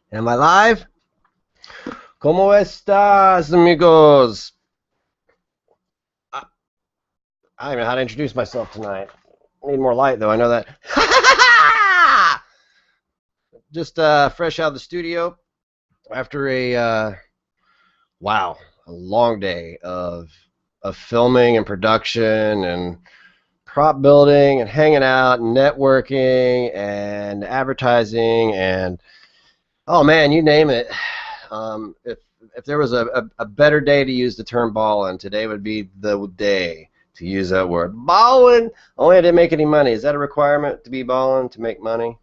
Am I live? ¿Cómo estás, amigos? I, I don't even know how to introduce myself tonight. I need more light, though. I know that. Just fresh out of the studio after a long day of filming and production and prop building and hanging out and networking and advertising and oh man, you name it. If there was a better day to use the term ballin', today would be the day to use that word. Ballin'! Only I didn't make any money. Is that a requirement to be ballin', to make money?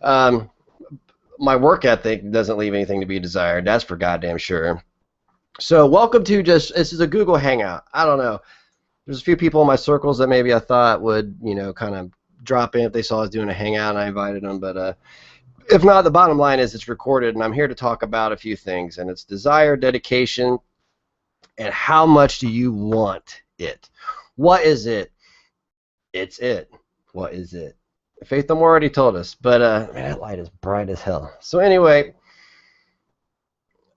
Um, my work ethic doesn't leave anything to be desired. That's for goddamn sure. So welcome to this is a Google Hangout. I don't know. There's a few people in my circles that maybe I thought would, kind of drop in if they saw I was doing a hangout and I invited them, but if not, the bottom line is it's recorded, and I'm here to talk about a few things, and it's desire, dedication, and how much do you want it? What is it? It's it. What is it? Faith Thum already told us, but man, that light is bright as hell. So anyway,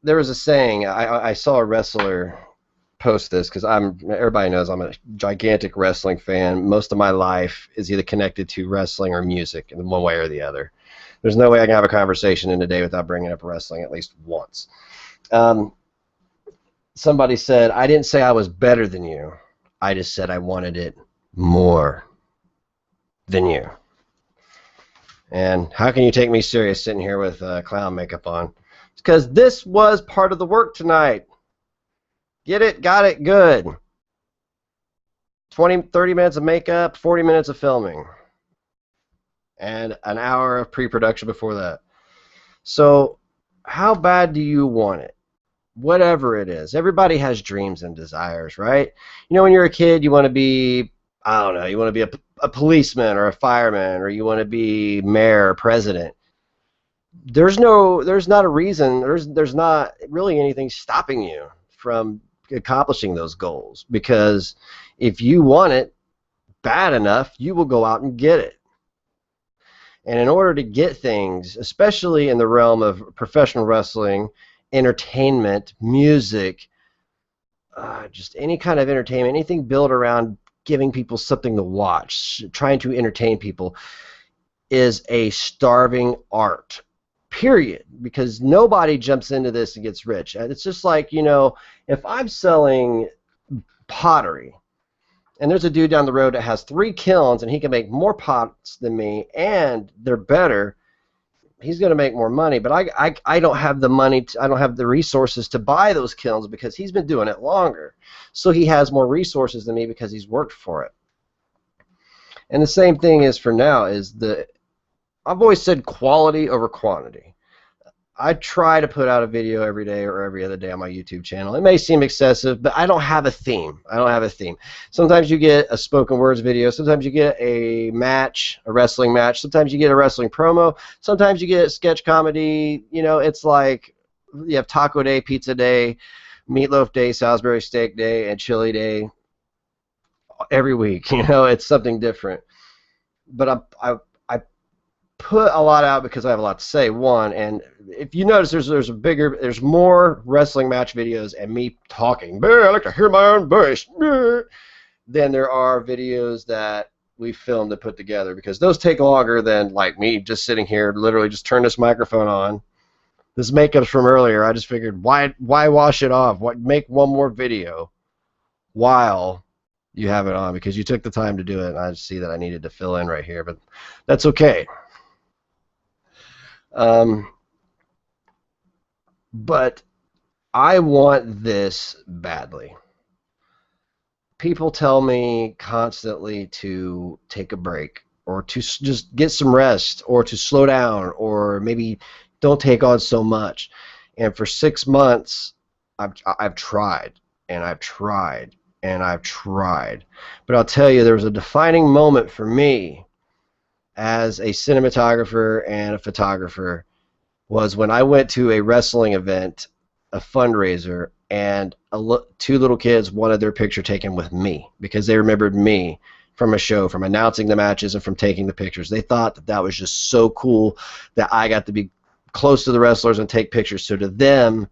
there was a saying. I saw a wrestler post this because everybody knows I'm a gigantic wrestling fan. Most of my life is either connected to wrestling or music in one way or the other. There's no way I can have a conversation in a day without bringing up wrestling at least once. Somebody said, I didn't say I was better than you. I just said I wanted it more than you. And how can you take me serious sitting here with clown makeup on? It's because this was part of the work tonight. Get it? Got it? Good. 30 minutes of makeup, 40 minutes of filming. And an hour of pre-production before that. So how bad do you want it? Whatever it is. Everybody has dreams and desires, right? When you're a kid, you want to be, I don't know, you want to be a policeman or a fireman, or you want to be mayor or president. There's not a reason, there's not really anything stopping you from accomplishing those goals, because if you want it bad enough, you will go out and get it. And in order to get things, especially in the realm of professional wrestling, entertainment, music, just any kind of entertainment, anything built around giving people something to watch, trying to entertain people, is a starving art, period. Because nobody jumps into this and gets rich. It's just like, if I'm selling pottery, and there's a dude down the road that has 3 kilns and he can make more pots than me and they're better, he's going to make more money. But I don't have the money, I don't have the resources to buy those kilns because he's been doing it longer. So he has more resources than me because he's worked for it. And the same thing is for now, I've always said quality over quantity. I try to put out a video every day or every other day on my YouTube channel. It may seem excessive, but I don't have a theme. Sometimes you get a spoken words video. Sometimes you get a match, a wrestling match. Sometimes you get a wrestling promo. Sometimes you get sketch comedy. It's like you have Taco Day, Pizza Day, Meatloaf Day, Salisbury Steak Day, and Chili Day every week. It's something different. But I put a lot out because I have a lot to say. One, and if you notice, there's more wrestling match videos and me talking. I like to hear my own voice. Than there are videos that we filmed and put together, because those take longer than like me just sitting here, literally just turn this microphone on. This makeup's from earlier. I just figured, why wash it off? Make one more video while you have it on, because you took the time to do it. And I just see that I needed to fill in right here, but that's okay. But I want this badly. People tell me constantly to take a break, or to just get some rest, or to slow down, or maybe don't take on so much. And for 6 months, I've tried, and I've tried, and I've tried. But I'll tell you, there was a defining moment for me as a cinematographer and a photographer, was when I went to a wrestling event, a fundraiser, and 2 little kids wanted their picture taken with me because they remembered me from a show, from announcing the matches and from taking the pictures. They thought that was just so cool that I got to be close to the wrestlers and take pictures. So to them,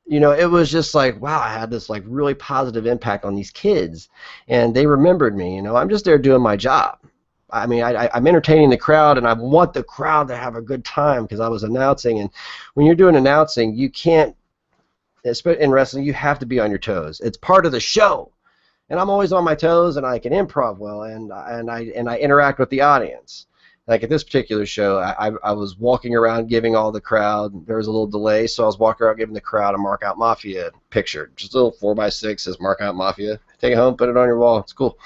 you know, it was just like, wow, I had this like really positive impact on these kids, and they remembered me. You know, I'm just there doing my job. I mean, I'm entertaining the crowd, and I want the crowd to have a good time because I was announcing. And when you're doing announcing, you can't, especially in wrestling, you have to be on your toes. It's part of the show, and I'm always on my toes, and I can improv well, and I interact with the audience. Like at this particular show, I was walking around giving all the crowd. There was a little delay, so I was walking around giving the crowd a Mark Out Mafia picture, just a little 4x6 says Mark Out Mafia. Take it home, put it on your wall. It's cool.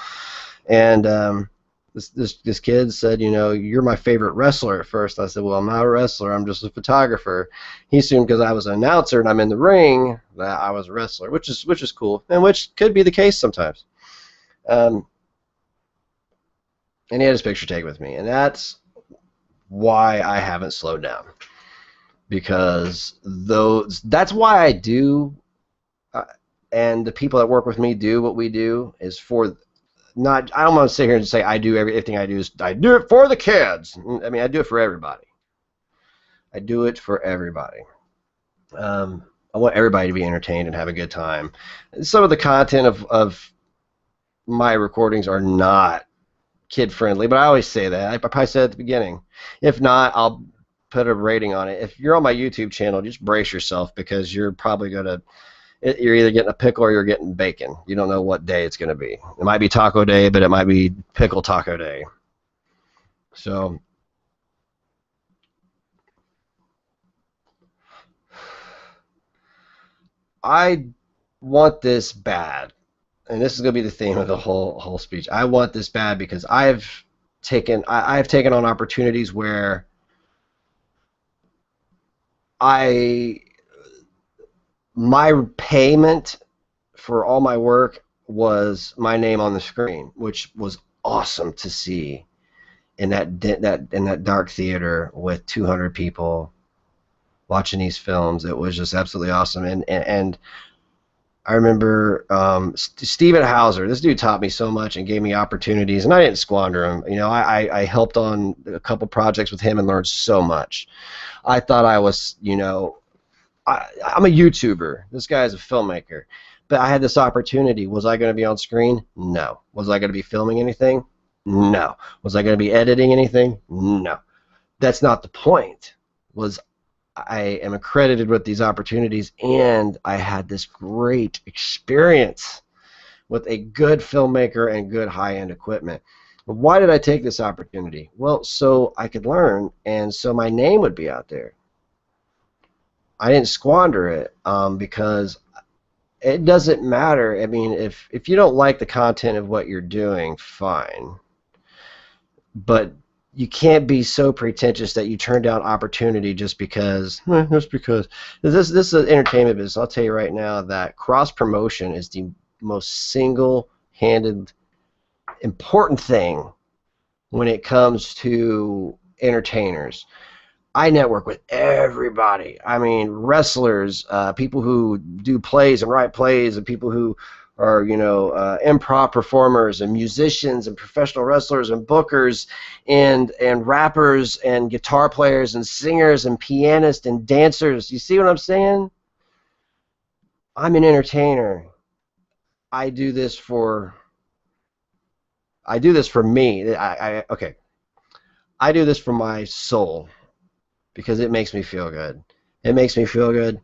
And this kid said, you know, you're my favorite wrestler at first. I said, well, I'm not a wrestler. I'm just a photographer. He assumed because I was an announcer and I'm in the ring that I was a wrestler, which is cool, and which could be the case sometimes. And he had his picture taken with me, and that's why I haven't slowed down, because that's why I do, and the people that work with me do what we do is for. Not, I don't want to sit here and say I do everything I do it for the kids. I mean, I do it for everybody. I do it for everybody. I want everybody to be entertained and have a good time. Some of the content of my recordings are not kid friendly, but I always say that. I probably said at the beginning. If not, I'll put a rating on it. If you're on my YouTube channel, just brace yourself, because you're probably gonna. You're either getting a pickle or you're getting bacon. You don't know what day it's going to be. It might be taco day, but it might be pickle taco day. So I want this bad, and this is going to be the theme of the whole speech. I want this bad because I've taken on opportunities where my payment for all my work was my name on the screen, which was awesome to see in that dark theater with 200 people watching these films. It was just absolutely awesome. And I remember Steven Hauser. This dude taught me so much and gave me opportunities, and I didn't squander them. You know, I helped on a couple projects with him and learned so much. I thought I was, you know, I'm a YouTuber. This guy is a filmmaker. But I had this opportunity. Was I going to be on screen? No. Was I going to be filming anything? No. Was I going to be editing anything? No. That's not the point. I am accredited with these opportunities, and I had this great experience with a good filmmaker and good high-end equipment. Why did I take this opportunity? Well, so I could learn, and so my name would be out there. I didn't squander it because it doesn't matter. I mean, if you don't like the content of what you're doing, fine. But you can't be so pretentious that you turn down opportunity just because. Just because. This is an entertainment business. I'll tell you right now that cross promotion is the most single-handed important thing when it comes to entertainers. I network with everybody. I mean, wrestlers, people who do plays and write plays, and people who are, you know, improv performers, and musicians, and professional wrestlers, and bookers, and rappers, and guitar players, and singers, and pianists, and dancers. You see what I'm saying? I'm an entertainer. I do this for me. Okay. I do this for my soul, because it makes me feel good. It makes me feel good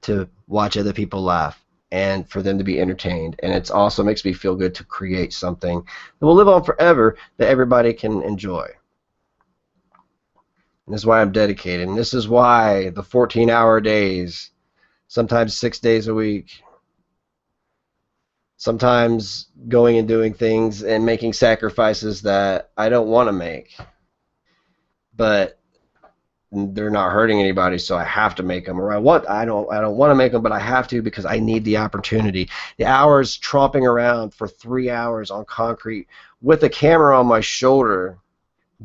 to watch other people laugh and for them to be entertained. And it also makes me feel good to create something that will live on forever that everybody can enjoy. And this is why I'm dedicated. And this is why the 14-hour days, sometimes 6 days a week, sometimes going and doing things and making sacrifices that I don't want to make. But they're not hurting anybody, so I have to make them. Or I don't want to make them, but I have to because I need the opportunity. The hours tromping around for 3 hours on concrete with a camera on my shoulder,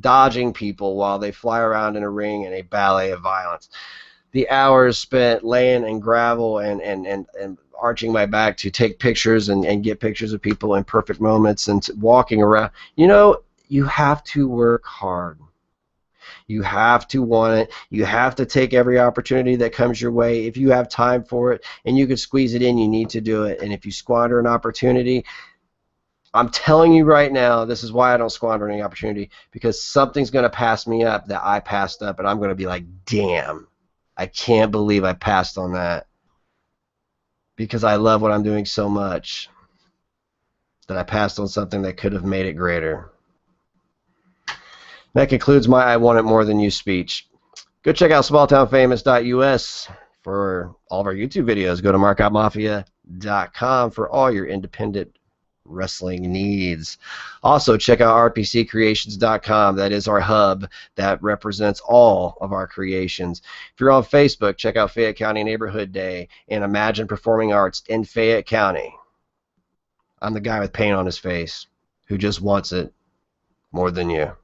dodging people while they fly around in a ring in a ballet of violence. The hours spent laying in gravel and arching my back to take pictures and get pictures of people in perfect moments and walking around. You know, you have to work hard. You have to want it. You have to take every opportunity that comes your way. If you have time for it and you can squeeze it in, you need to do it. And if you squander an opportunity, I'm telling you right now, this is why I don't squander any opportunity, because something's going to pass me up that I passed up, and I'm going to be like, damn, I can't believe I passed on that, because I love what I'm doing so much that I passed on something that could have made it greater. That concludes my I Want It More Than You speech. Go check out smalltownfamous.us for all of our YouTube videos. Go to markoutmafia.com for all your independent wrestling needs. Also, check out rpccreations.com. That is our hub that represents all of our creations. If you're on Facebook, check out Fayette County Neighborhood Day and Imagine Performing Arts in Fayette County. I'm the guy with paint on his face who just wants it more than you.